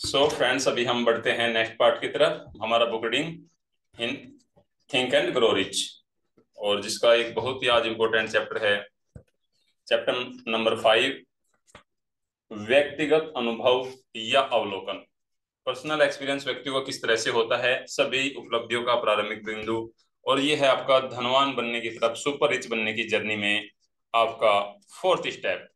So friends, अभी हम बढ़ते हैं नेक्स्ट पार्ट की तरफ। हमारा book reading in think and grow rich, और जिसका एक बहुत ही आज इम्पोर्टेंट चैप्टर है, चैप्टर नंबर 5, व्यक्तिगत अनुभव या अवलोकन। पर्सनल एक्सपीरियंस व्यक्ति को किस तरह से होता है, सभी उपलब्धियों का प्रारंभिक बिंदु। और ये है आपका धनवान बनने की तरफ, सुपर रिच बनने की जर्नी में आपका फोर्थ स्टेप।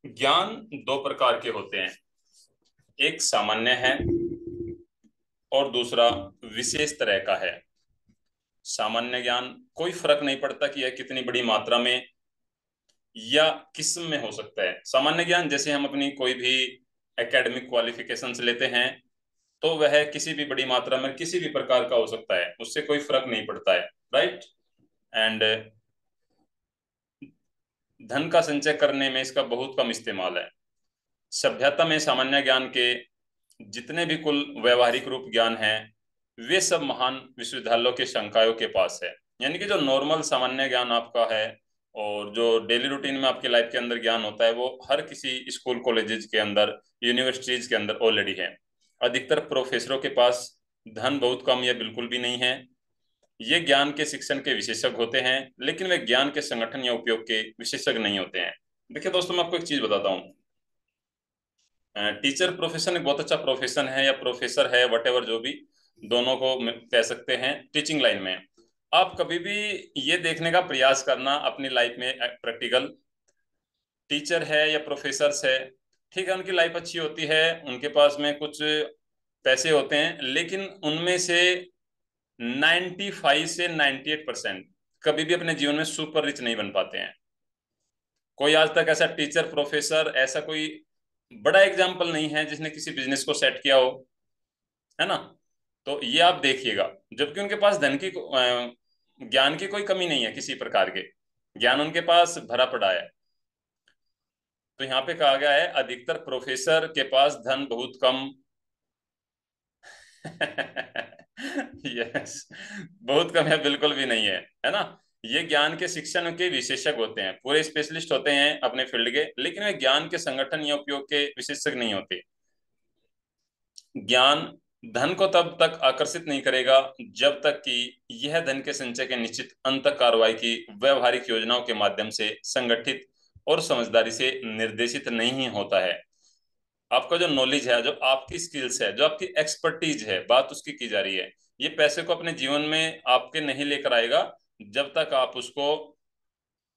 ज्ञान दो प्रकार के होते हैं, एक सामान्य है और दूसरा विशेष तरह का है। सामान्य ज्ञान कोई फर्क नहीं पड़ता कि यह कितनी बड़ी मात्रा में या किस्म में हो सकता है। सामान्य ज्ञान जैसे हम अपनी कोई भी एकेडमिक क्वालिफिकेशंस लेते हैं, तो वह किसी भी बड़ी मात्रा में किसी भी प्रकार का हो सकता है, उससे कोई फर्क नहीं पड़ता है। राइट। एंड धन का संचय करने में इसका बहुत कम इस्तेमाल है। सभ्यता में सामान्य ज्ञान के जितने भी कुल व्यवहारिक रूप ज्ञान हैं, वे सब महान विश्वविद्यालयों के संकायों के पास है। यानी कि जो नॉर्मल सामान्य ज्ञान आपका है और जो डेली रूटीन में आपकी लाइफ के अंदर ज्ञान होता है, वो हर किसी स्कूल कॉलेजेस के अंदर, यूनिवर्सिटीज के अंदर ऑलरेडी है। अधिकतर प्रोफेसरों के पास धन बहुत कम या बिल्कुल भी नहीं है। ये ज्ञान के शिक्षण के विशेषज्ञ होते हैं, लेकिन वे ज्ञान के संगठन या उपयोग के विशेषज्ञ नहीं होते हैं। देखिए दोस्तों, मैं आपको एक चीज बताता हूँ। टीचर प्रोफेशन एक बहुत अच्छा प्रोफेशन है, या प्रोफेसर है, वट एवर, जो भी, दोनों को कह सकते हैं। टीचिंग लाइन में आप कभी भी ये देखने का प्रयास करना अपनी लाइफ में, प्रैक्टिकल टीचर है या प्रोफेसर्स है, ठीक है, उनकी लाइफ अच्छी होती है, उनके पास में कुछ पैसे होते हैं, लेकिन उनमें से 95 से 98% कभी भी अपने जीवन में सुपर रिच नहीं बन पाते हैं। कोई आज तक ऐसा टीचर प्रोफेसर, ऐसा कोई बड़ा एग्जाम्पल नहीं है जिसने किसी बिजनेस को सेट किया हो, है ना। तो ये आप देखिएगा, जबकि उनके पास धन की ज्ञान की कोई कमी नहीं है, किसी प्रकार के ज्ञान उनके पास भरा पड़ा है। तो यहाँ पे कहा गया है अधिकतर प्रोफेसर के पास धन बहुत कम। यस, बहुत कम है, बिल्कुल भी नहीं है ना। ये ज्ञान के शिक्षण के विशेषज्ञ होते हैं, पूरे स्पेशलिस्ट होते हैं अपने फील्ड के, लेकिन वे ज्ञान के संगठन या उपयोग के विशेषज्ञ नहीं होते। ज्ञान धन को तब तक आकर्षित नहीं करेगा जब तक कि यह धन के संचय के निश्चित अंत कार्रवाई की व्यवहारिक योजनाओं के माध्यम से संगठित और समझदारी से निर्देशित नहीं होता है। आपका जो नॉलेज है, जो आपकी स्किल्स है, जो आपकी एक्सपर्टीज है, बात उसकी की जा रही है। ये पैसे को अपने जीवन में आपके नहीं लेकर आएगा जब तक आप उसको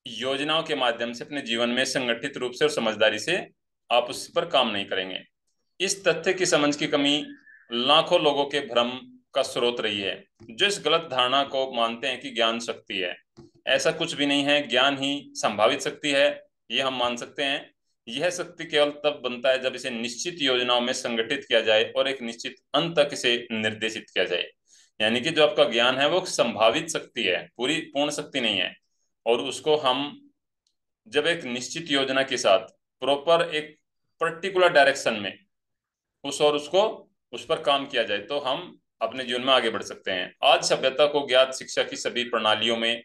योजनाओं के माध्यम से अपने जीवन में संगठित रूप से और समझदारी से आप उस पर काम नहीं करेंगे। इस तथ्य की समझ की कमी लाखों लोगों के भ्रम का स्रोत रही है, जो इस गलत धारणा को मानते हैं कि ज्ञान शक्ति है। ऐसा कुछ भी नहीं है, ज्ञान ही संभावित शक्ति है, ये हम मान सकते हैं। यह शक्ति केवल तब बनता है जब इसे निश्चित योजनाओं में संगठित किया जाए और एक निश्चित अंत तक इसे निर्देशित किया जाए। यानी कि जो आपका ज्ञान है वो संभावित शक्ति है, पूरी पूर्ण शक्ति नहीं है। और उसको हम जब एक निश्चित योजना के साथ प्रॉपर एक पर्टिकुलर डायरेक्शन में उसको उस पर काम किया जाए, तो हम अपने जीवन में आगे बढ़ सकते हैं। आज सभ्यता को ज्ञात शिक्षा की सभी प्रणालियों में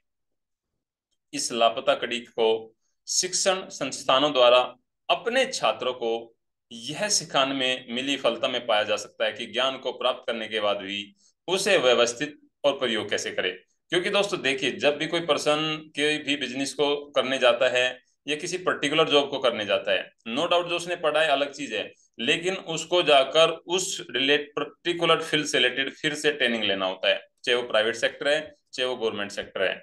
इस लापता कड़ी को शिक्षण संस्थानों द्वारा अपने छात्रों को यह सिखाने में मिली फलता में पाया जा सकता है कि ज्ञान को प्राप्त करने के बाद भी उसे व्यवस्थित और प्रयोग कैसे करें। क्योंकि दोस्तों देखिए, जब भी कोई पर्सन कोई भी बिजनेस को करने जाता है या किसी पर्टिकुलर जॉब को करने जाता है, नो डाउट जो उसने पढ़ा है अलग चीज है, लेकिन उसको जाकर उस पर्टिकुलर फील्ड से रिलेटेड फिर से ट्रेनिंग लेना होता है, चाहे वो प्राइवेट सेक्टर है, चाहे वो गवर्नमेंट सेक्टर है।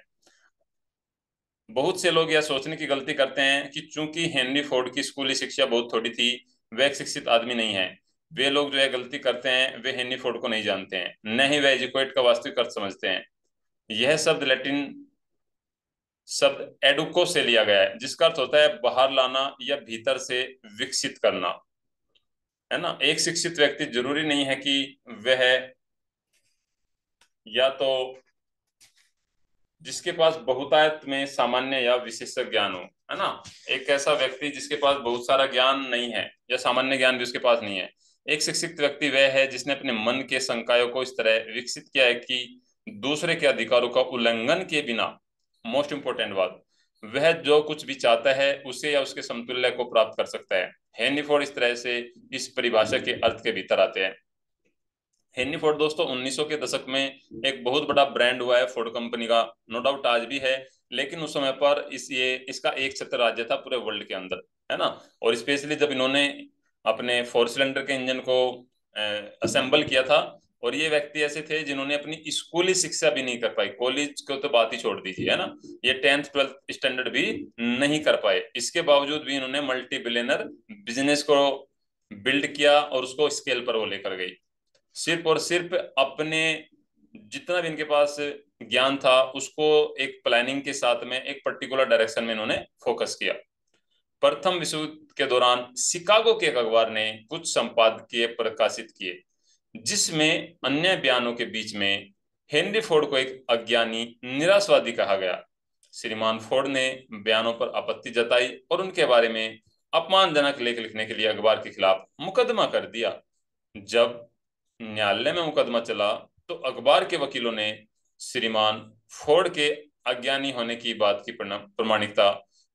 बहुत से लोग यह सोचने की गलती करते हैं कि चूंकि हेनरी फोर्ड की स्कूली शिक्षा बहुत थोड़ी थी, वह एक शिक्षित आदमी नहीं है। वे लोग जो है गलती करते हैं, वे हेनरी फोर्ड को नहीं जानते हैं, न ही वे एजुकेट का वास्तविक अर्थ समझते हैं। यह शब्द लैटिन शब्द एडुको से लिया गया है, जिसका अर्थ होता है बाहर लाना या भीतर से विकसित करना, है ना। एक शिक्षित व्यक्ति जरूरी नहीं है कि वह या तो जिसके पास बहुतायत में सामान्य या विशेषज्ञ ज्ञान हो, है ना। एक ऐसा व्यक्ति जिसके पास बहुत सारा ज्ञान नहीं है या सामान्य ज्ञान भी उसके पास नहीं है। एक शिक्षित व्यक्ति वह है जिसने अपने मन के संकायों को इस तरह विकसित किया है कि दूसरे के अधिकारों का उल्लंघन किए बिना मोस्ट इंपोर्टेंट बात, वह जो कुछ भी चाहता है उसे या उसके समतुल्य को प्राप्त कर सकता है। हेनरी फोर्ड इस तरह से इस परिभाषा के अर्थ के भीतर आते हैं। हेनरी फोर्ड दोस्तों 1900 के दशक में एक बहुत बड़ा ब्रांड हुआ है फोर्ड कंपनी का, नो डाउट आज भी है, लेकिन उस समय पर ये इसका एक छत्र राज्य था पूरे वर्ल्ड के अंदर, है ना। और स्पेशली जब इन्होंने अपने 4 सिलेंडर के इंजन को असेंबल किया था, और ये व्यक्ति ऐसे थे जिन्होंने अपनी स्कूली शिक्षा भी नहीं कर पाई, कॉलेज को तो बात ही छोड़ दीजिए, है ना, ये 10th 12th स्टैंडर्ड भी नहीं कर पाए। इसके बावजूद भी इन्होंने मल्टी बिलियनर बिजनेस को बिल्ड किया और उसको स्केल पर वो लेकर गई, सिर्फ और सिर्फ अपने जितना भी इनके पास ज्ञान था उसको एक प्लानिंग के साथ में एक पर्टिकुलर डायरेक्शन में इन्होंने फोकस किया। प्रथम विश्व युद्ध के दौरान शिकागो के एक अखबार ने कुछ संपादकीय प्रकाशित किए, जिसमें अन्य बयानों के बीच में हेनरी फोर्ड को एक अज्ञानी निराशवादी कहा गया। श्रीमान फोर्ड ने बयानों पर आपत्ति जताई और उनके बारे में अपमानजनक लेख लिखने के लिए अखबार के खिलाफ मुकदमा कर दिया। जब न्यायालय में मुकदमा चला तो अखबार के वकीलों ने श्रीमान फोर्ड के अज्ञानी होने की बात की प्रमाणिकता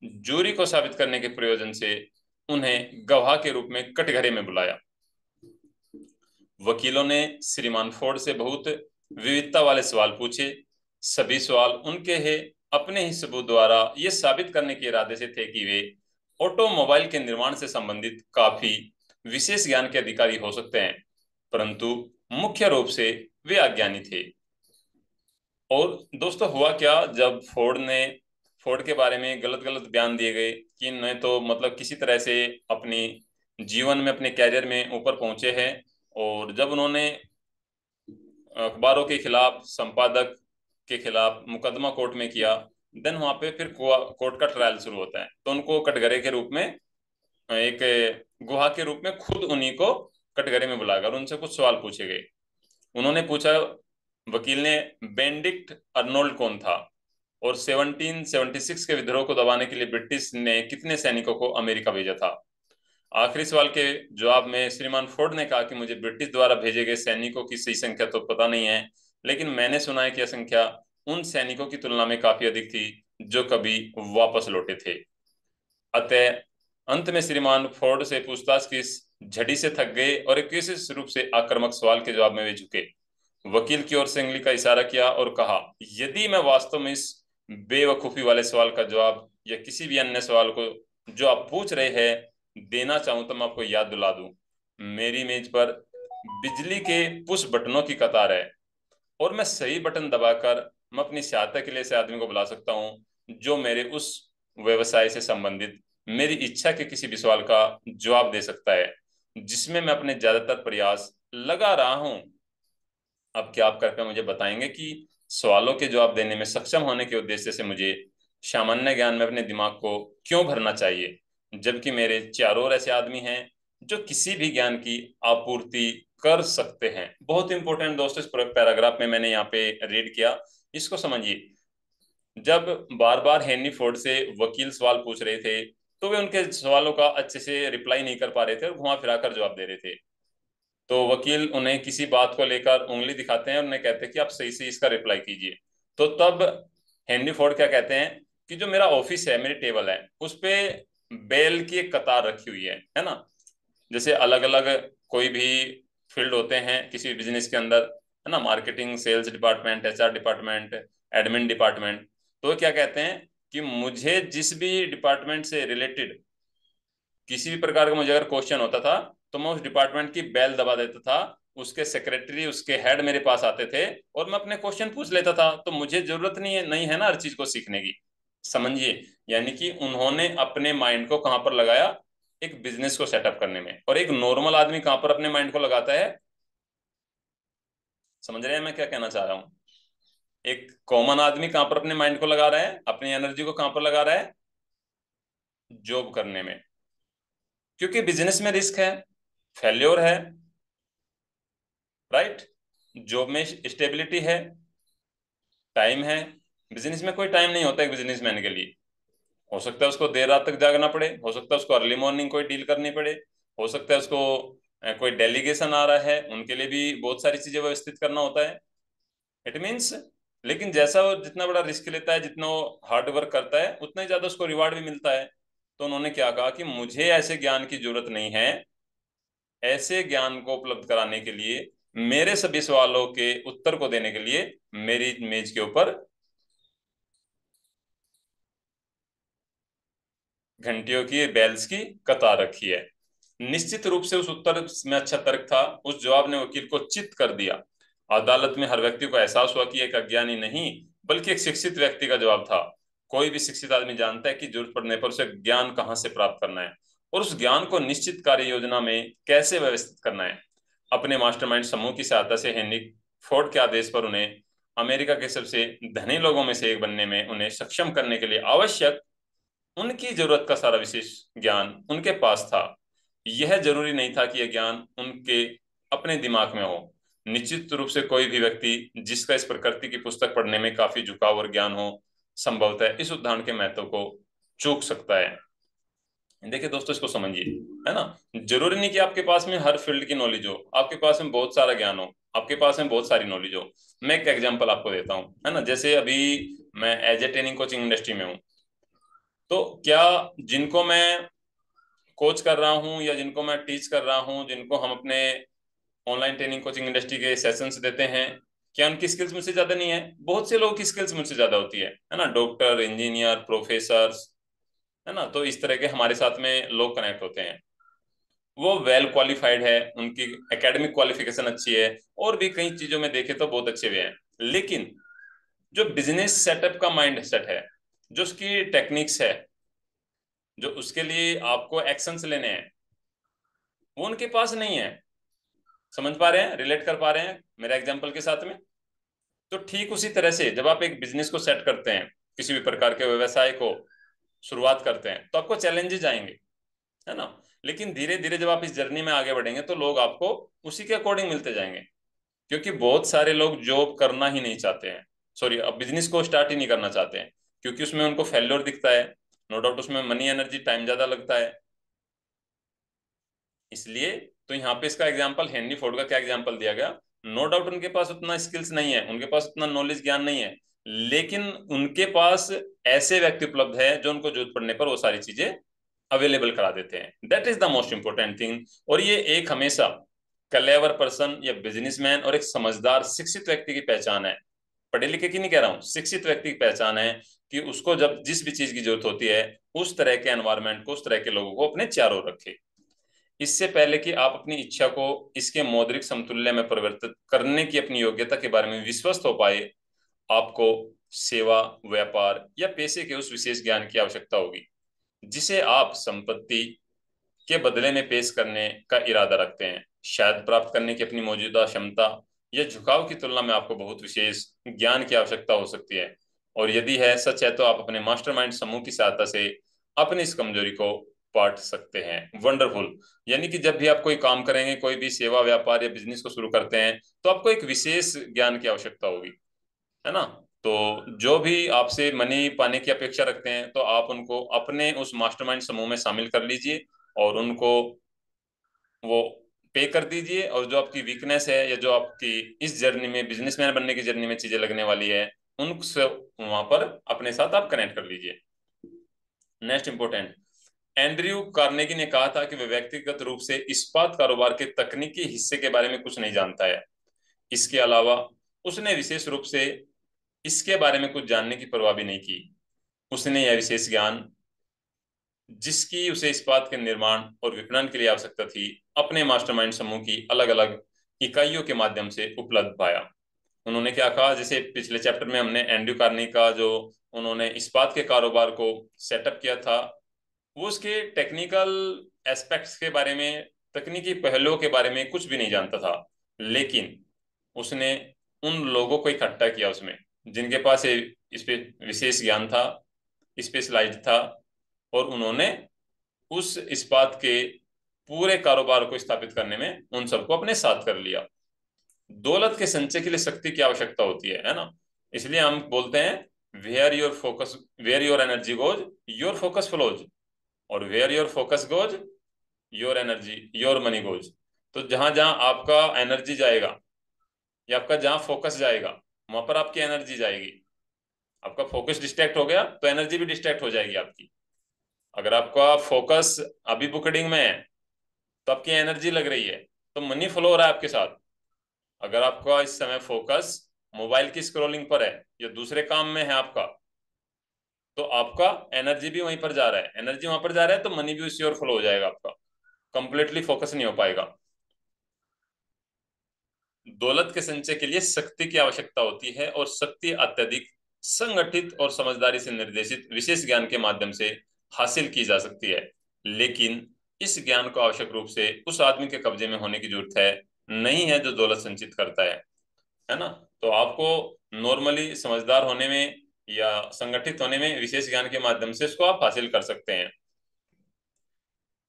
जूरी को साबित करने के प्रयोजन से उन्हें गवाह के रूप में कटघरे में बुलाया। वकीलों ने श्रीमान फोर्ड से बहुत विविधता वाले सवाल पूछे। सभी सवाल उनके है अपने ही सबूत द्वारा ये साबित करने के इरादे से थे कि वे ऑटोमोबाइल के निर्माण से संबंधित काफी विशेष ज्ञान के अधिकारी हो सकते हैं, परंतु मुख्य रूप से वे अज्ञानी थे। और दोस्तों हुआ क्या, जब फोर्ड के बारे में गलत गलत बयान दिए गए कि इन्हें तो मतलब किसी तरह से अपनी जीवन में अपने कैरियर में ऊपर पहुंचे हैं, और जब उन्होंने अखबारों के खिलाफ संपादक के खिलाफ मुकदमा कोर्ट में किया, देन वहां पे फिर कोर्ट का ट्रायल शुरू होता है, तो उनको कटघरे के रूप में एक गुहा के रूप में खुद उन्हीं को कटघरे में बुलाकर उनसे कुछ सवाल पूछे गए। उन्होंने पूछा, वकील ने, बेनेडिक्ट अर्नोल्ड कौन था और 1776 के विद्रोह को दबाने के लिए ब्रिटिश ने कितने सैनिकों को अमेरिका भेजा था। आखिरी सवाल के जवाब में श्रीमान फोर्ड ने कहा कि मुझे ब्रिटिश द्वारा भेजे गए सैनिकों की सही संख्या तो पता नहीं है, लेकिन मैंने सुना है कि यह संख्या उन सैनिकों की तुलना में काफी अधिक थी जो कभी वापस लौटे थे। अतः अंत में श्रीमान फोर्ड से पूछताछ की झड़ी से थक गए और एक विशेष रूप से आक्रामक सवाल के जवाब में वे झुके। वकील की ओर से उंगली का इशारा किया और कहा, यदि मैं वास्तव में इस बेवकूफी वाले सवाल का जवाब या किसी भी अन्य सवाल को जो आप पूछ रहे हैं देना चाहूं तो मैं आपको याद दिला दूं, मेरी मेज पर बिजली के पुश बटनों की कतार है और मैं सही बटन दबाकर मैं अपनी सहायता के लिए ऐसे आदमी को बुला सकता हूं जो मेरे उस व्यवसाय से संबंधित मेरी इच्छा के किसी भी सवाल का जवाब दे सकता है जिसमें मैं अपने ज्यादातर प्रयास लगा रहा हूं। अब क्या आप कृपया मुझे बताएंगे कि सवालों के जवाब देने में सक्षम होने के उद्देश्य से मुझे सामान्य ज्ञान में अपने दिमाग को क्यों भरना चाहिए, जबकि मेरे चारों ओर ऐसे आदमी हैं जो किसी भी ज्ञान की आपूर्ति कर सकते हैं। बहुत इंपॉर्टेंट दोस्तों, इस पैराग्राफ में मैंने यहाँ पे रीड किया, इसको समझिए। जब बार बार हेनरी फोर्ड से वकील सवाल पूछ रहे थे तो वे उनके सवालों का अच्छे से रिप्लाई नहीं कर पा रहे थे और घुमा फिरा कर जवाब दे रहे थे। तो वकील उन्हें किसी बात को लेकर उंगली दिखाते हैं और उन्हें कहते हैं कि आप सही से इसका रिप्लाई कीजिए। तो तब हेनरी फोर्ड क्या कहते हैं कि जो मेरा ऑफिस है, मेरी टेबल है, उस पे बेल की एक कतार रखी हुई है ना। जैसे अलग अलग कोई भी फील्ड होते हैं किसी बिजनेस के अंदर, है ना, marketing, sales department, HR department, admin department. तो वो क्या कहते हैं कि मुझे जिस भी डिपार्टमेंट से रिलेटेड किसी भी प्रकार का मुझे अगर क्वेश्चन होता था तो मैं उस डिपार्टमेंट की बेल दबा देता था, उसके सेक्रेटरी, उसके हेड मेरे पास आते थे और मैं अपने क्वेश्चन पूछ लेता था। तो मुझे जरूरत नहीं है ना हर चीज को सीखने की, समझिए। यानी कि उन्होंने अपने माइंड को कहां पर लगाया, एक बिजनेस को सेटअप करने में। और एक नॉर्मल आदमी कहां पर अपने माइंड को लगाता है, समझ रहे हैं मैं क्या कहना चाह रहा हूं। एक कॉमन आदमी कहां पर अपने माइंड को लगा रहा है, अपनी एनर्जी को कहां पर लगा रहा है, जॉब करने में। क्योंकि बिजनेस में रिस्क है, फेल्योर है, राइट। जॉब में स्टेबिलिटी है, टाइम है। बिजनेस में कोई टाइम नहीं होता है बिजनेसमैन के लिए। हो सकता है उसको देर रात तक जागना पड़े, हो सकता है उसको अर्ली मॉर्निंग कोई डील करनी पड़े, हो सकता है उसको कोई डेलीगेशन आ रहा है, उनके लिए भी बहुत सारी चीजें व्यवस्थित करना होता है। इट मीन्स लेकिन जैसा वो जितना बड़ा रिस्क लेता है, जितना वो हार्ड वर्क करता है, उतना ही ज्यादा उसको रिवार्ड भी मिलता है। तो उन्होंने क्या कहा कि मुझे ऐसे ज्ञान की जरूरत नहीं है, ऐसे ज्ञान को उपलब्ध कराने के लिए, मेरे सभी सवालों के उत्तर को देने के लिए मेरी मेज के ऊपर घंटियों की, बेल्स की कतार रखी है। निश्चित रूप से उस उत्तर में अच्छा तर्क था। उस जवाब ने वकील को चित्त कर दिया। अदालत में हर व्यक्ति को एहसास हुआ कि एक अज्ञानी नहीं बल्कि एक शिक्षित व्यक्ति का जवाब था। कोई भी शिक्षित आदमी जानता है कि जरूरत पड़ने पर उसे ज्ञान कहाँ से प्राप्त करना है और उस ज्ञान को निश्चित कार्य योजना में कैसे व्यवस्थित करना है। अपने मास्टरमाइंड समूह की सहायता से हेनरी फोर्ड के आदेश पर उन्हें अमेरिका के सबसे धनी लोगों में से एक बनने में उन्हें सक्षम करने के लिए आवश्यक उनकी जरूरत का सारा विशेष ज्ञान उनके पास था। यह जरूरी नहीं था कि यह ज्ञान उनके अपने दिमाग में हो। निश्चित रूप से कोई भी व्यक्ति जिसका इस प्रकृति की पुस्तक पढ़ने में काफी झुकाव और ज्ञान हो, संभवतः इस उदाहरण के महत्व को चूक सकता है। देखिए दोस्तों, इसको समझिए, है ना। जरूरी नहीं कि आपके पास में हर फील्ड की नॉलेज हो, आपके पास में बहुत सारा ज्ञान हो, आपके पास में बहुत सारी नॉलेज हो। मैं एक एग्जांपल आपको देता हूँ, है ना। जैसे अभी मैं as a training coaching industry में हूँ, तो क्या जिनको मैं कोच कर रहा हूँ या जिनको मैं टीच कर रहा हूँ, जिनको हम अपने ऑनलाइन ट्रेनिंग कोचिंग इंडस्ट्री के सेशंस देते हैं, क्या उनकी स्किल्स मुझसे ज्यादा नहीं है? बहुत से लोगों की स्किल्स मुझसे ज्यादा होती है ना। डॉक्टर, इंजीनियर, प्रोफेसर, है ना। तो इस तरह के हमारे साथ में लोग कनेक्ट होते हैं। वो वेल क्वालिफाइड है, उनकी एकेडमिक क्वालिफिकेशन अच्छी है, और भी कई चीजों में देखे तो बहुत अच्छे भी हैं। लेकिन जो बिजनेस सेटअप का माइंड सेट है, जो उसकी टेक्निक्स है, जो उसके लिए आपको एक्शंस लेने हैं, वो उनके पास नहीं है। समझ पा रहे हैं? रिलेट कर पा रहे हैं मेरे एग्जाम्पल के साथ में? तो ठीक उसी तरह से जब आप एक बिजनेस को सेट करते हैं, किसी भी प्रकार के व्यवसाय को शुरुआत करते हैं, तो आपको चैलेंजेस आएंगे, है ना। लेकिन धीरे धीरे जब आप इस जर्नी में आगे बढ़ेंगे तो लोग आपको उसी के अकॉर्डिंग मिलते जाएंगे। क्योंकि बहुत सारे लोग जॉब करना ही नहीं चाहते हैं, सॉरी, अब बिजनेस को स्टार्ट ही नहीं करना चाहते हैं, क्योंकि उसमें उनको फेल्योर दिखता है। नो डाउट उसमें मनी, एनर्जी, टाइम ज्यादा लगता है। इसलिए तो यहाँ पे इसका एग्जाम्पल हेनरी फोर्ड का क्या एग्जाम्पल दिया गया। नो डाउट उनके पास उतना स्किल्स नहीं है, उनके पास उतना नॉलेज, ज्ञान नहीं है, लेकिन उनके पास ऐसे व्यक्ति उपलब्ध है जो उनको जरूरत पड़ने पर वो सारी चीजें अवेलेबल करा देते हैं। That is the most important thing. और ये एक हमेशा क्लेवर पर्सन या बिजनेसमैन और एक समझदार शिक्षित व्यक्ति की पहचान है। पढ़े लिखे की नहीं कह रहा हूँ, शिक्षित व्यक्ति की पहचान है कि उसको जब जिस भी चीज की जरूरत होती है, उस तरह के एनवायरमेंट को, उस तरह के लोगों को अपने चारों रखे। इससे पहले कि आप अपनी इच्छा को इसके मौद्रिक समतुल्य में परिवर्तित करने की अपनी योग्यता के बारे में विश्वस्त हो पाए, आपको सेवा, व्यापार या पैसे के उस विशेष ज्ञान की आवश्यकता होगी जिसे आप संपत्ति के बदले में पेश करने का इरादा रखते हैं। शायद प्राप्त करने की अपनी मौजूदा क्षमता या झुकाव की तुलना में आपको बहुत विशेष ज्ञान की आवश्यकता हो सकती है। और यदि है सच है तो आप अपने मास्टरमाइंड समूह की सहायता से अपनी इस कमजोरी को पाट सकते हैं। वंडरफुल। यानी कि जब भी आप कोई काम करेंगे, कोई भी सेवा, व्यापार या बिजनेस को शुरू करते हैं, तो आपको एक विशेष ज्ञान की आवश्यकता होगी, है ना। तो जो भी आपसे मनी पाने की अपेक्षा रखते हैं, तो आप उनको अपने उस मास्टरमाइंड समूह में शामिल कर लीजिए और उनको वो पे कर दीजिए। और जो आपकी वीकनेस है या जो आपकी इस जर्नी में, बिजनेसमैन बनने की जर्नी में चीजें लगने वाली है, उनसे वहां पर अपने साथ आप कनेक्ट कर लीजिए। नेक्स्ट इंपोर्टेंट, एंड्रयू कार्नेगी ने कहा था कि वह व्यक्तिगत रूप से इस्पात कारोबार के तकनीकी हिस्से के बारे में कुछ नहीं जानता है। इसके अलावा उसने विशेष रूप से इसके बारे में कुछ जानने की परवाह भी नहीं की। उसने यह विशेष ज्ञान जिसकी उसे इस्पात के निर्माण और विपणन के लिए आवश्यकता थी, अपने मास्टरमाइंड समूह की अलग अलग इकाइयों के माध्यम से उपलब्ध पाया। उन्होंने क्या कहा, जैसे पिछले चैप्टर में हमने एंड्रयू कार्नी का जो उन्होंने इस्पात के कारोबार को सेटअप किया था, वो उसके टेक्निकल एस्पेक्ट्स के बारे में, तकनीकी पहलुओं के बारे में कुछ भी नहीं जानता था। लेकिन उसने उन लोगों को इकट्ठा किया उसमें, जिनके पास ये इस पे विशेष ज्ञान था, स्पेशलाइज्ड था, और उन्होंने उस इस्पात के पूरे कारोबार को स्थापित करने में उन सबको अपने साथ कर लिया। दौलत के संचय के लिए शक्ति की आवश्यकता होती है ना। इसलिए हम बोलते हैं where your focus, where your energy goes your focus flows, और where your focus goes your energy, your money goes. तो जहां जहां आपका एनर्जी जाएगा या आपका जहां फोकस जाएगा, वहां पर आपकी एनर्जी जाएगी। आपका फोकस डिस्ट्रैक्ट हो गया तो एनर्जी भी डिस्ट्रैक्ट हो जाएगी आपकी। अगर आपका फोकस अभी बुकडिंग में है तो आपकी एनर्जी लग रही है, तो मनी फ्लो हो रहा है आपके साथ। अगर आपका इस समय फोकस मोबाइल की स्क्रॉलिंग पर है या दूसरे काम में है आपका, तो आपका एनर्जी भी वहीं पर जा रहा है, एनर्जी वहां पर जा रहा है तो मनी भी उसी ओर फ्लो हो जाएगा आपका, कंप्लीटली फोकस नहीं हो पाएगा। दौलत के संचय के लिए शक्ति की आवश्यकता होती है, और शक्ति अत्यधिक संगठित और समझदारी से निर्देशित विशेष ज्ञान के माध्यम से हासिल की जा सकती है। लेकिन इस ज्ञान को आवश्यक रूप से उस आदमी के कब्जे में होने की जरूरत है नहीं है जो दौलत संचित करता है ना। तो आपको नॉर्मली समझदार होने में या संगठित होने में विशेष ज्ञान के माध्यम से इसको आप हासिल कर सकते हैं।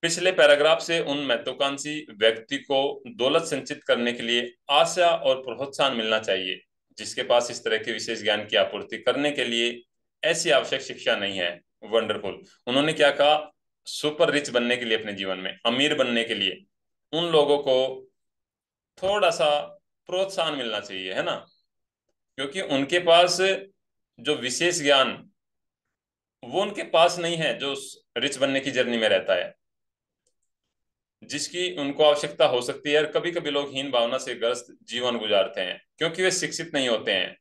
पिछले पैराग्राफ से उन महत्वाकांक्षी व्यक्ति को दौलत संचित करने के लिए आशा और प्रोत्साहन मिलना चाहिए जिसके पास इस तरह के विशेष ज्ञान की आपूर्ति करने के लिए ऐसी आवश्यक शिक्षा नहीं है। वंडरफुल। उन्होंने क्या कहा? सुपर रिच बनने के लिए, अपने जीवन में अमीर बनने के लिए उन लोगों को थोड़ा सा प्रोत्साहन मिलना चाहिए, है ना, क्योंकि उनके पास जो विशेष ज्ञान वो उनके पास नहीं है जो रिच बनने की जर्नी में रहता है, जिसकी उनको आवश्यकता हो सकती है। और कभी कभी लोग हीन भावना से ग्रस्त जीवन गुजारते हैं क्योंकि वे शिक्षित नहीं होते हैं।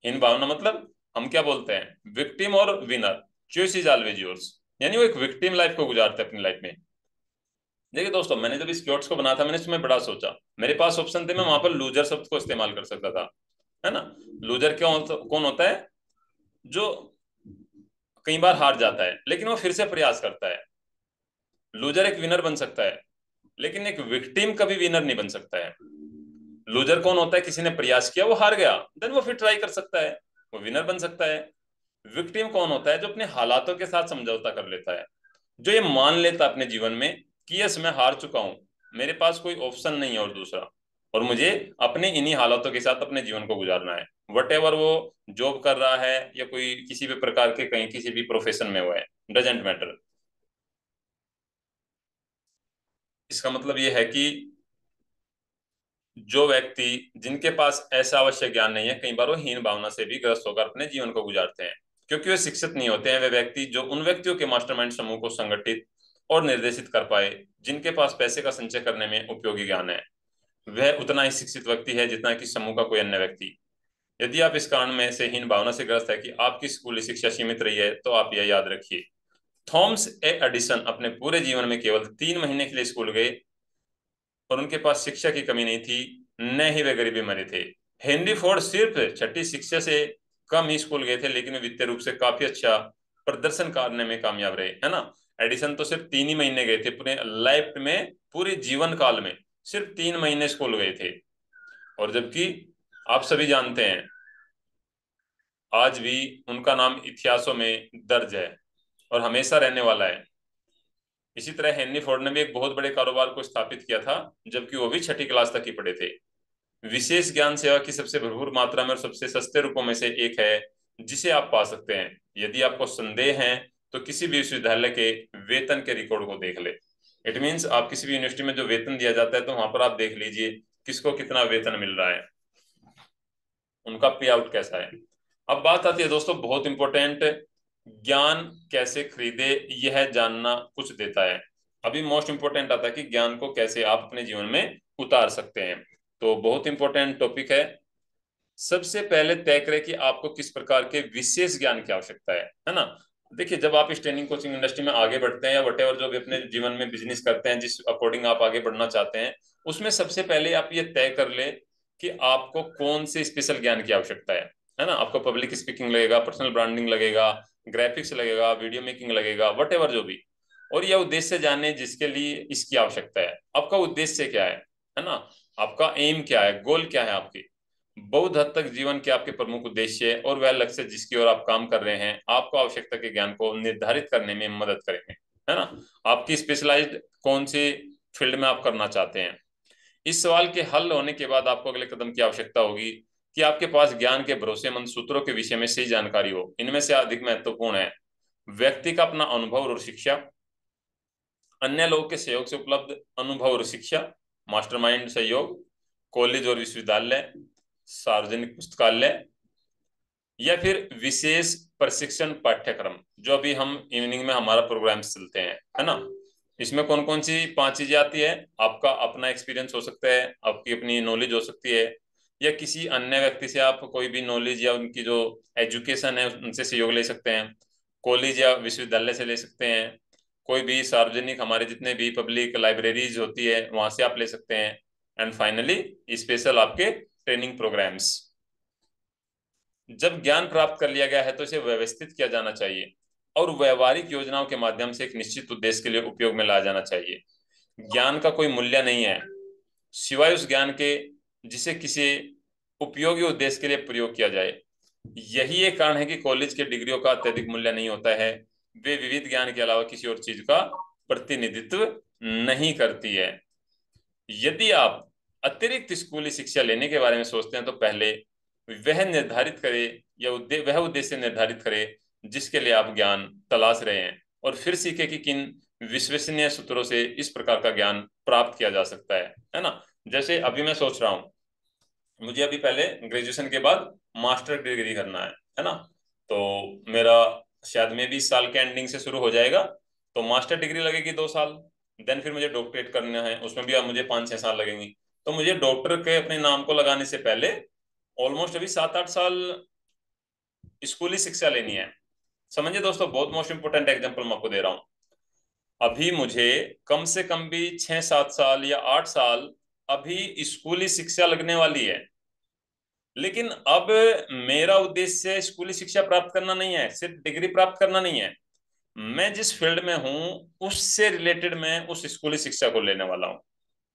हीन भावना मतलब हम क्या बोलते हैं, विक्टिम और winner, choice is always yours. यानी वो एक विक्टिम लाइफ को गुजारते हैं अपनी लाइफ में। देखिए दोस्तों, मैंने जब इस क्योट्स को बना था मैंने इसमें बड़ा सोचा। मेरे पास ऑप्शन थे, मैं वहां पर लूजर शब्द को इस्तेमाल कर सकता था, है ना। लूजर कौन होता है? जो कई बार हार जाता है लेकिन वो फिर से प्रयास करता है। लूजर एक विनर बन सकता है, लेकिन एक विक्टिम कभी विनर नहीं बन सकता है। लूजर कौन होता है? किसी ने प्रयास किया, वो हार गया, देन वो फिर ट्राई कर सकता है, वो विनर बन सकता है। विक्टिम कौन होता है? जो अपने हालातों के साथ समझौता कर लेता है, जो ये मान लेता है अपने जीवन में कि यस मैं हार चुका हूं, मेरे पास कोई ऑप्शन नहीं है और दूसरा, और मुझे अपने इन्हीं हालातों के साथ अपने जीवन को गुजारना है। वट एवर वो जॉब कर रहा है या कोई किसी भी प्रकार के कहीं किसी भी प्रोफेशन में हुआ है, डजेंट मैटर। इसका मतलब ये है कि जो व्यक्ति जिनके पास ऐसा आवश्यक ज्ञान नहीं है, कई बार वो हीन भावना से भी ग्रस्त होकर अपने जीवन को गुजारते हैं क्योंकि वे शिक्षित नहीं होते हैं। वे व्यक्ति जो उन व्यक्तियों के मास्टरमाइंड समूह को संगठित और निर्देशित कर पाए जिनके पास पैसे का संचय करने में उपयोगी ज्ञान है, वह उतना ही शिक्षित व्यक्ति है जितना कि समूह का कोई अन्य व्यक्ति। यदि आप इस कारण में से हीन भावना से ग्रस्त है कि आपकी स्कूली शिक्षा सीमित रही है, तो आप यह याद रखिए, थॉमस ए एडिसन अपने पूरे जीवन में केवल 3 महीने के लिए स्कूल गए और उनके पास शिक्षा की कमी नहीं थी, न ही वे गरीबी मरे थे। हेनरी फोर्ड सिर्फ छठी शिक्षा से कम ही स्कूल गए थे, लेकिन वे वित्तीय रूप से काफी अच्छा प्रदर्शन करने में कामयाब रहे, है ना। एडिसन तो सिर्फ 3 ही महीने गए थे पूरे लाइफ में, पूरे जीवन काल में सिर्फ 3 महीने स्कूल गए थे। और जबकि आप सभी जानते हैं आज भी उनका नाम इतिहासों में दर्ज है और हमेशा रहने वाला है। इसी तरह हेनरी फोर्ड ने भी एक बहुत बड़े कारोबार को स्थापित किया था जबकि वो भी छठी क्लास तक ही पढ़े थे। विशेष ज्ञान सेवा की सबसे भरपूर मात्रा में और सबसे सस्ते रूपों में से एक है जिसे आप पा सकते हैं। यदि आपको संदेह है तो किसी भी विश्वविद्यालय के वेतन के रिकॉर्ड को देख ले। इट मीन्स आप किसी भी यूनिवर्सिटी में जो वेतन दिया जाता है तो वहां पर आप देख लीजिए किसको कितना वेतन मिल रहा है, उनका पे आउट कैसा है। अब बात आती है दोस्तों बहुत इंपॉर्टेंट, ज्ञान कैसे खरीदे, यह जानना कुछ देता है। अभी मोस्ट इंपॉर्टेंट आता है कि ज्ञान को कैसे आप अपने जीवन में उतार सकते हैं। तो बहुत इंपॉर्टेंट टॉपिक है। सबसे पहले तय करें कि आपको किस प्रकार के विशेष ज्ञान की आवश्यकता है ना। देखिए, जब आप इस ट्रेनिंग कोचिंग इंडस्ट्री में आगे बढ़ते हैं या वटेवर जो भी अपने जीवन में बिजनेस करते हैं, जिस अकॉर्डिंग आप आगे बढ़ना चाहते हैं, उसमें सबसे पहले आप ये तय कर ले कि आपको कौन से स्पेशल ज्ञान की आवश्यकता है ना। आपको पब्लिक स्पीकिंग लगेगा, पर्सनल ब्रांडिंग लगेगा, ग्राफिक्स लगेगा, वीडियो मेकिंग लगेगा, वटेवर जो भी। और यह उद्देश्य जाने जिसके लिए इसकी आवश्यकता है। आपका उद्देश्य क्या है ना, आपका एम क्या है, गोल क्या है आपकी। बहुत हद तक जीवन के आपके प्रमुख उद्देश्य और वह लक्ष्य जिसकी ओर आप काम कर रहे हैं आपको आवश्यकता के ज्ञान को निर्धारित करने में मदद करेंगे, है ना। आपकी स्पेशलाइज्ड कौन से फील्ड में आप करना चाहते हैं। इस सवाल के हल होने के बाद आपको अगले कदम की आवश्यकता होगी कि आपके पास ज्ञान के भरोसेमंद सूत्रों के विषय में सही जानकारी हो। इनमें से अधिक महत्वपूर्ण है व्यक्ति का अपना अनुभव और शिक्षा, अन्य लोगों के सहयोग से उपलब्ध अनुभव और शिक्षा, मास्टरमाइंड सहयोग, कॉलेज और विश्वविद्यालय, सार्वजनिक पुस्तकालय, या फिर विशेष प्रशिक्षण पाठ्यक्रम, जो अभी हम इवनिंग में हमारा प्रोग्राम चलते हैं, है ना। इसमें कौन कौन सी 5 चीजें आती है? आपका अपना एक्सपीरियंस हो सकता है, आपकी अपनी नॉलेज हो सकती है, या किसी अन्य व्यक्ति से आप कोई भी नॉलेज या उनकी जो एजुकेशन है उनसे सहयोग ले सकते हैं, कॉलेज या विश्वविद्यालय से ले सकते हैं, कोई भी सार्वजनिक हमारे जितने भी पब्लिक लाइब्रेरीज होती है वहां से आप ले सकते हैं, एंड फाइनली स्पेशल आपके ट्रेनिंग प्रोग्राम्स। जब ज्ञान प्राप्त कर लिया गया है तो इसे व्यवस्थित किया जाना चाहिए और व्यवहारिक योजनाओं के माध्यम से एक निश्चित उद्देश्य के लिए उपयोग में लाया जाना चाहिए। ज्ञान का कोई मूल्य नहीं है सिवाय उस ज्ञान के जिसे किसी उपयोगी उद्देश्य के लिए प्रयोग किया जाए। यही एक कारण है कि कॉलेज के डिग्रियों का अत्यधिक मूल्य नहीं होता है, वे विविध ज्ञान के अलावा किसी और चीज का प्रतिनिधित्व नहीं करती है। यदि आप अतिरिक्त स्कूली शिक्षा लेने के बारे में सोचते हैं तो पहले वह निर्धारित करें या वह उद्देश्य निर्धारित करें जिसके लिए आप ज्ञान तलाश रहे हैं, और फिर सीखें कि किन विश्वसनीय सूत्रों से इस प्रकार का ज्ञान प्राप्त किया जा सकता है ना। जैसे अभी मैं सोच रहा हूँ, मुझे अभी पहले ग्रेजुएशन के बाद मास्टर डिग्री करना है ना। तो मेरा शायद में भी इस साल के एंडिंग से शुरू हो जाएगा, तो मास्टर डिग्री लगेगी 2 साल। देन फिर मुझे डॉक्टरेट करना है, उसमें भी अब मुझे 5-6 साल लगेंगी। तो मुझे डॉक्टर के अपने नाम को लगाने से पहले ऑलमोस्ट अभी 7-8 साल स्कूली शिक्षा लेनी है। समझिए दोस्तों, बहुत मोस्ट इंपोर्टेंट एग्जाम्पल मैं आपको दे रहा हूँ। अभी मुझे कम से कम भी 6-7 साल या 8 साल अभी स्कूली शिक्षा लगने वाली है। लेकिन अब मेरा उद्देश्य स्कूली शिक्षा प्राप्त करना नहीं है, सिर्फ डिग्री प्राप्त करना नहीं है। मैं जिस फील्ड में हूं उससे रिलेटेड मैं उस स्कूली शिक्षा को लेने वाला हूं।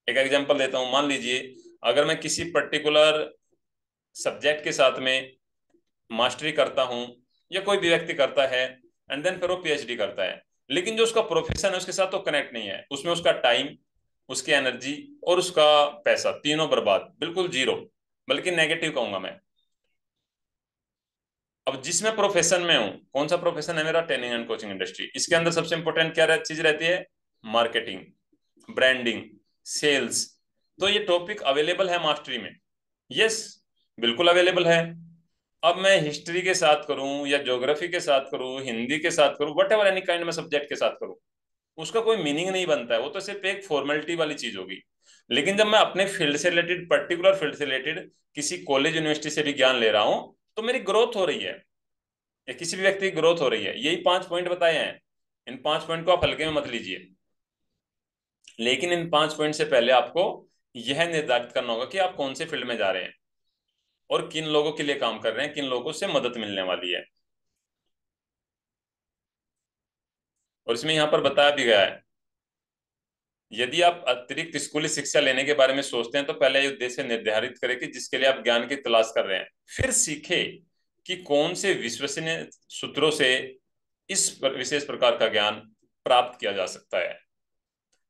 एक एग्जांपल देता हूं, मान लीजिए अगर मैं किसी पर्टिकुलर सब्जेक्ट के साथ में मास्टरी करता हूं, या कोई भी व्यक्ति करता है एंड देन फिर वो पीएचडी करता है, लेकिन जो उसका प्रोफेशन है उसके साथ तो कनेक्ट नहीं है, उसमें उसका टाइम, उसकी एनर्जी और उसका पैसा तीनों बर्बाद, बिल्कुल जीरो, बल्कि नेगेटिव कहूंगा मैं। अब जिसमें प्रोफेशन में हूँ, कौन सा प्रोफेशन है मेरा? Training and coaching industry. इसके अंदर सबसे इंपॉर्टेंट क्या चीज रहती है? Marketing, branding, sales. तो ये टॉपिक अवेलेबल है मास्टरी में, यस, बिल्कुल अवेलेबल है। अब मैं हिस्ट्री के साथ करूं या ज्योग्राफी के साथ करूं, हिंदी के साथ करूं, वट एवर एनी काइंड में सब्जेक्ट के साथ करूं, उसका कोई मीनिंग नहीं बनता है, वो तो सिर्फ एक फॉर्मेलिटी वाली चीज होगी। लेकिन जब मैं अपने फील्ड से रिलेटेड, पर्टिकुलर फील्ड से रिलेटेड किसी कॉलेज यूनिवर्सिटी से भी ज्ञान ले रहा हूं, तो मेरी ग्रोथ हो रही है, या किसी भी व्यक्ति की ग्रोथ हो रही है। यही 5 पॉइंट बताए हैं, इन 5 पॉइंट को आप हल्के में मत लीजिए। लेकिन इन 5 पॉइंट से पहले आपको यह निर्धारित करना होगा कि आप कौन से फील्ड में जा रहे हैं और किन लोगों के लिए काम कर रहे हैं, किन लोगों से मदद मिलने वाली है। और इसमें यहाँ पर बताया भी गया है, यदि आप अतिरिक्त स्कूली शिक्षा लेने के बारे में सोचते हैं तो पहले ये उद्देश्य निर्धारित करें कि जिसके लिए आप ज्ञान की तलाश कर रहे हैं, फिर सीखे कि कौन से विश्वसनीय सूत्रों से इस विशेष प्रकार का ज्ञान प्राप्त किया जा सकता है।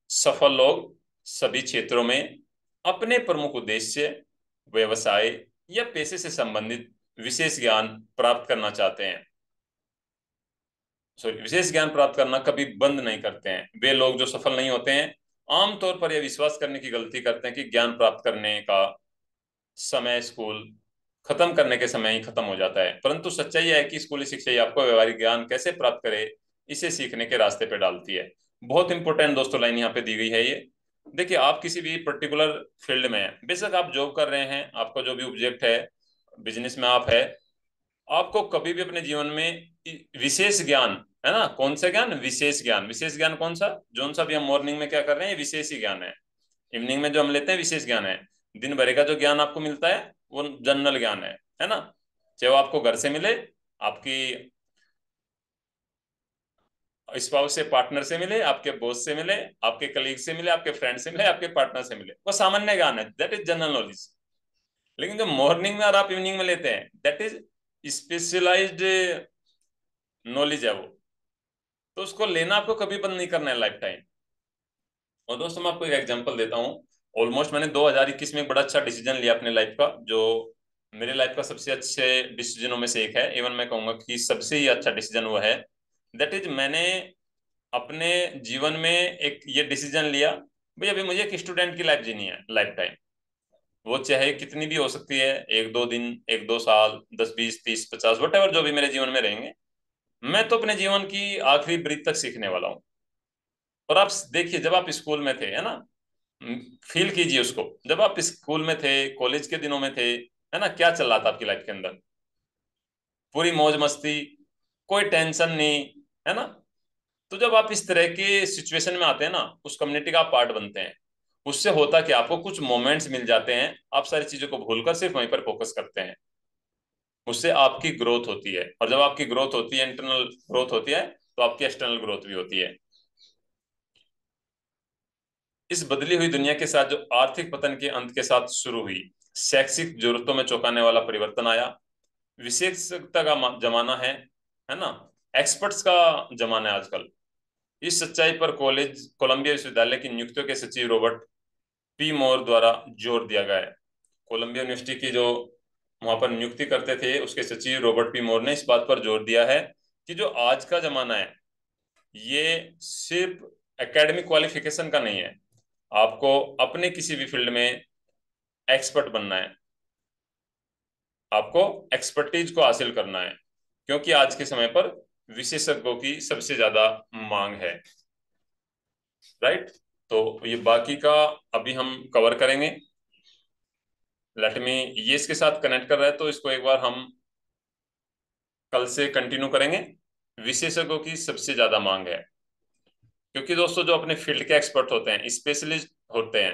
सफल लोग सभी क्षेत्रों में अपने प्रमुख उद्देश्य, व्यवसाय या पेशे से संबंधित विशेष ज्ञान प्राप्त करना चाहते हैं। सॉरी, विशेष ज्ञान प्राप्त करना कभी बंद नहीं करते हैं। वे लोग जो सफल नहीं होते हैं आमतौर पर यह विश्वास करने की गलती करते हैं कि ज्ञान प्राप्त करने का समय स्कूल खत्म करने के समय ही खत्म हो जाता है, परंतु सच्चाई यह है कि स्कूली शिक्षा ही आपको व्यवहारिक ज्ञान कैसे प्राप्त करे इसे सीखने के रास्ते पे डालती है। बहुत इंपॉर्टेंट दोस्तों लाइन यहाँ पे दी गई है ये। देखिए, आप किसी भी पर्टिकुलर फील्ड में हैं, बेशक आप जॉब कर रहे हैं, आपका जो भी ऑब्जेक्ट है, बिजनेस में आप है, आपको कभी भी अपने जीवन में विशेष ज्ञान, है ना, कौन सा ज्ञान? विशेष ज्ञान। विशेष ज्ञान कौन सा? जोन सा भी हम मॉर्निंग में क्या कर रहे हैं, ये विशेष ही ज्ञान है। इवनिंग में जो हम लेते हैं विशेष ज्ञान है। दिन भर का जो ज्ञान आपको मिलता है वो जनरल ज्ञान है ना। चाहे वो आपको घर से मिले, आपकी स्पाउस से, पार्टनर से मिले, आपके बॉस से मिले, आपके कलीग से मिले, आपके फ्रेंड से मिले, आपके पार्टनर से मिले, वो सामान्य ज्ञान है, दैट इज जनरल नॉलेज। लेकिन जो मॉर्निंग में और आप इवनिंग में लेते हैं, दैट इज स्पेशलाइज्ड नॉलेज है वो। तो उसको लेना आपको कभी बंद नहीं करना है लाइफ टाइम। और दोस्तों मैं आपको एक एग्जांपल देता हूँ। ऑलमोस्ट मैंने 2021 में एक बड़ा अच्छा डिसीजन लिया अपने लाइफ का, जो मेरे लाइफ का सबसे अच्छे डिसीजनों में से एक है। इवन मैं कहूंगा कि सबसे ही अच्छा डिसीजन वो है। दैट इज, मैंने अपने जीवन में एक ये डिसीजन लिया, भाई अभी मुझे एक स्टूडेंट की लाइफ जीनी है, लाइफ टाइम। वो चाहे कितनी भी हो सकती है, 1-2 दिन, 1-2 साल, 10-20-30-50, वट जो भी मेरे जीवन में रहेंगे, मैं तो अपने जीवन की आखिरी ब्रीथ तक सीखने वाला हूँ। और आप देखिए, जब आप स्कूल में थे, है ना, फील कीजिए उसको, जब आप स्कूल में थे, कॉलेज के दिनों में थे, है ना, क्या चल रहा था आपकी लाइफ के अंदर? पूरी मौज मस्ती, कोई टेंशन नहीं, है ना। तो जब आप इस तरह के सिचुएशन में आते हैं ना, उस कम्युनिटी का आप पार्ट बनते हैं, उससे होता कि आपको कुछ मोमेंट्स मिल जाते हैं, आप सारी चीजों को भूलकर सिर्फ वहीं पर फोकस करते हैं। उससे आपकी ग्रोथ होती है, और जब आपकी ग्रोथ होती है, इंटरनल ग्रोथ होती है, तो आपकी एक्सटर्नल ग्रोथ भी होती है। इस बदली हुई दुनिया के साथ जो आर्थिक पतन के अंत के साथ शुरू हुई, शैक्षिक जरूरतों में चौंकाने वाला परिवर्तन आया। विशेषज्ञता का जमाना है ना, एक्सपर्ट्स का जमाना है आजकल। इस सच्चाई पर कॉलेज कोलंबिया विश्वविद्यालय की नियुक्तियों के सचिव रॉबर्ट पी मोर द्वारा जोर दिया गया है। कोलंबिया यूनिवर्सिटी की जो वहां पर नियुक्ति करते थे, उसके सचिव रॉबर्ट पी मोर ने इस बात पर जोर दिया है कि जो आज का जमाना है, ये सिर्फ एकेडमिक क्वालिफिकेशन का नहीं है। आपको अपने किसी भी फील्ड में एक्सपर्ट बनना है, आपको एक्सपर्टीज को हासिल करना है, क्योंकि आज के समय पर विशेषज्ञों की सबसे ज्यादा मांग है। राइट। तो ये बाकी का अभी हम कवर करेंगे। लेट मी, ये इसके साथ कनेक्ट कर रहा है, तो इसको एक बार हम कल से कंटिन्यू करेंगे। विशेषज्ञों की सबसे ज्यादा मांग है, क्योंकि दोस्तों जो अपने फील्ड के एक्सपर्ट होते हैं, स्पेशलिस्ट होते हैं,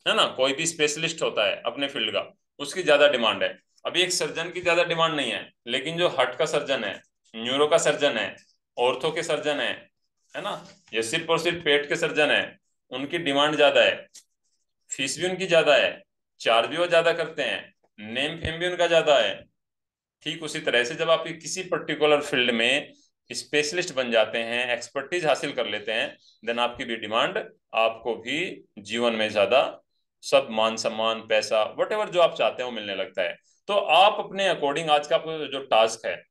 है ना, कोई भी स्पेशलिस्ट होता है अपने फील्ड का, उसकी ज्यादा डिमांड है। अभी एक सर्जन की ज्यादा डिमांड नहीं है, लेकिन जो हार्ट का सर्जन है, न्यूरो का सर्जन है, ऑर्थो के सर्जन है ना, या सिर्फ और सिर्फ पेट के सर्जन है, उनकी डिमांड ज्यादा है, फीस भी उनकी ज्यादा है, चार्ज भी वो ज्यादा करते हैं, नेम फेम भी उनका ज्यादा है। ठीक उसी तरह से जब आप किसी पर्टिकुलर फील्ड में स्पेशलिस्ट बन जाते हैं, एक्सपर्टीज हासिल कर लेते हैं, देन आपकी भी डिमांड, आपको भी जीवन में ज्यादा सब मान सम्मान, पैसा, वट जो आप चाहते हैं वो मिलने लगता है। तो आप अपने अकॉर्डिंग आज का जो टास्क है,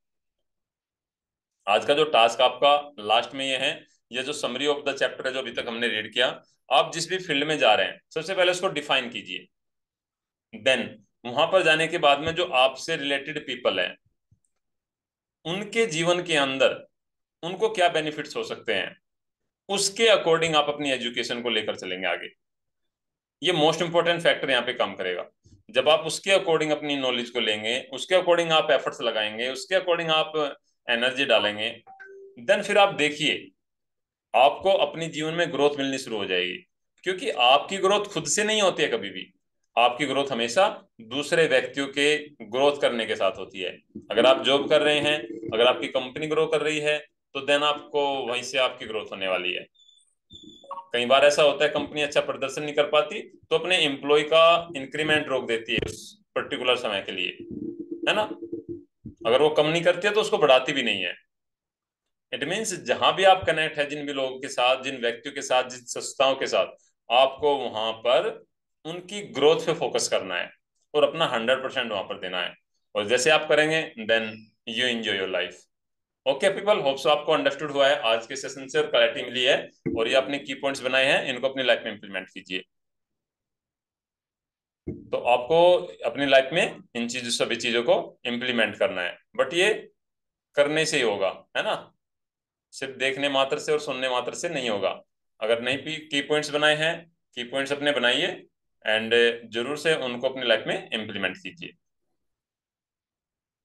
आज का जो टास्क आपका लास्ट में ये है, ये जो समरी ऑफ द चैप्टर है जो अभी तक हमने रीड किया, आप जिस भी फील्ड में जा रहे हैं, सबसे पहले उसको डिफाइन कीजिए। देन वहां पर जाने के बाद में जो आपसे रिलेटेड पीपल है, उनके जीवन के अंदर उनको क्या बेनिफिट्स हो सकते हैं, उसके अकॉर्डिंग आप अपनी एजुकेशन को लेकर चलेंगे आगे। ये मोस्ट इंपॉर्टेंट फैक्टर यहाँ पे काम करेगा। जब आप उसके अकॉर्डिंग अपनी नॉलेज को लेंगे, उसके अकॉर्डिंग आप एफर्ट्स लगाएंगे, उसके अकॉर्डिंग आप एनर्जी डालेंगे, देन फिर आप देखिए, आपको अपनी जीवन में ग्रोथ मिलनी शुरू हो जाएगी। क्योंकि आपकी ग्रोथ खुद से नहीं होती है कभी भी, आपकी ग्रोथ हमेशा दूसरे व्यक्तियों के ग्रोथ करने के साथ होती है। अगर आप जॉब कर रहे हैं, अगर आपकी कंपनी ग्रो कर रही है, तो देन आपको वहीं से आपकी ग्रोथ होने वाली है। कई बार ऐसा होता है, कंपनी अच्छा प्रदर्शन नहीं कर पाती, तो अपने एम्प्लॉय का इंक्रीमेंट रोक देती है उस पर्टिकुलर समय के लिए, है ना। अगर वो कम नहीं करती है तो उसको बढ़ाती भी नहीं है। इट मीन्स जहां भी आप कनेक्ट है, जिन भी लोगों के साथ, जिन व्यक्तियों के साथ, जिन संस्थाओं के साथ, आपको वहां पर उनकी ग्रोथ पे फोकस करना है, और अपना 100% वहां पर देना है। और जैसे आप करेंगे, then you enjoy your life. Okay people, hope so आपको अंडरस्टूड हुआ है आज के सेशन से, और क्लैरिटी मिली है, और ये अपने की पॉइंट्स बनाए हैं, इनको अपनी लाइफ में इंप्लीमेंट कीजिए। तो आपको अपनी लाइफ में इन चीजों, सभी चीजों को इम्प्लीमेंट करना है, बट ये करने से ही होगा, है ना। सिर्फ देखने मात्र से और सुनने मात्र से नहीं होगा। अगर नहीं भी की पॉइंट्स बनाए हैं, की पॉइंट्स अपने बनाइए, एंड जरूर से उनको अपनी लाइफ में इम्प्लीमेंट कीजिए।